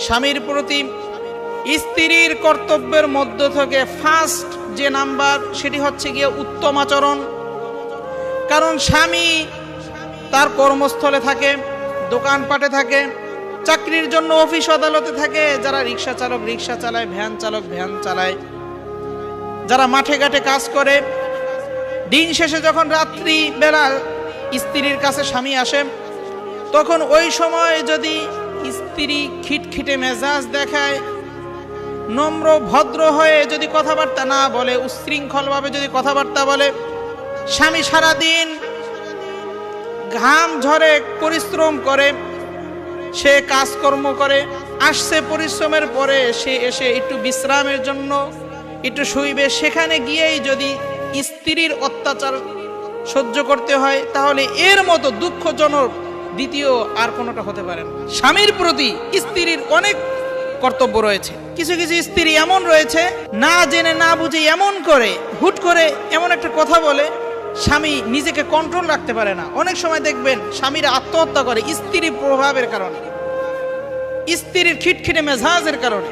স্বামীর প্রতি স্ত্রীর কর্তব্যের মধ্য থেকে ফার্স্ট যে নাম্বার সেটি হচ্ছে গিয়ে উত্তম আচরণ। কারণ স্বামী তার কর্মস্থলে থাকে, দোকানপাটে থাকে, চাকরির জন্য অফিস আদালতে থাকে, যারা রিক্সা চালক রিক্সা চালায়, ভ্যান চালক ভ্যান চালায়, যারা মাঠে ঘাটে কাজ করে, দিন শেষে যখন রাত্রি বেলা স্ত্রীর কাছে স্বামী আসে, তখন ওই সময় যদি স্ত্রী খিটখিটে মেজাজ দেখায়, নম্র ভদ্র হয়ে যদি কথাবার্তা না বলে, উচ্ছৃঙ্খলভাবে যদি কথাবার্তা বলে, স্বামী সারাদিন ঘাম ঝরে পরিশ্রম করে, সে কাজকর্ম করে, আসছে পরিশ্রমের পরে সে এসে একটু বিশ্রামের জন্য একটু শুইবে, সেখানে গিয়েই যদি স্ত্রীর অত্যাচার সহ্য করতে হয়, তাহলে এর মতো দুঃখজনক দ্বিতীয় আর কোনোটা হতে পারে না। স্বামীর প্রতি স্ত্রীর অনেক কর্তব্য রয়েছে। কিছু কিছু স্ত্রী এমন রয়েছে, না জেনে না বুঝে এমন করে হুট করে এমন একটা কথা বলে, স্বামী নিজেকে কন্ট্রোল রাখতে পারে না। অনেক সময় দেখবেন স্বামীরা আত্মহত্যা করে স্ত্রীর প্রভাবের কারণে, স্ত্রীর খিটখিটে মেজাজের কারণে।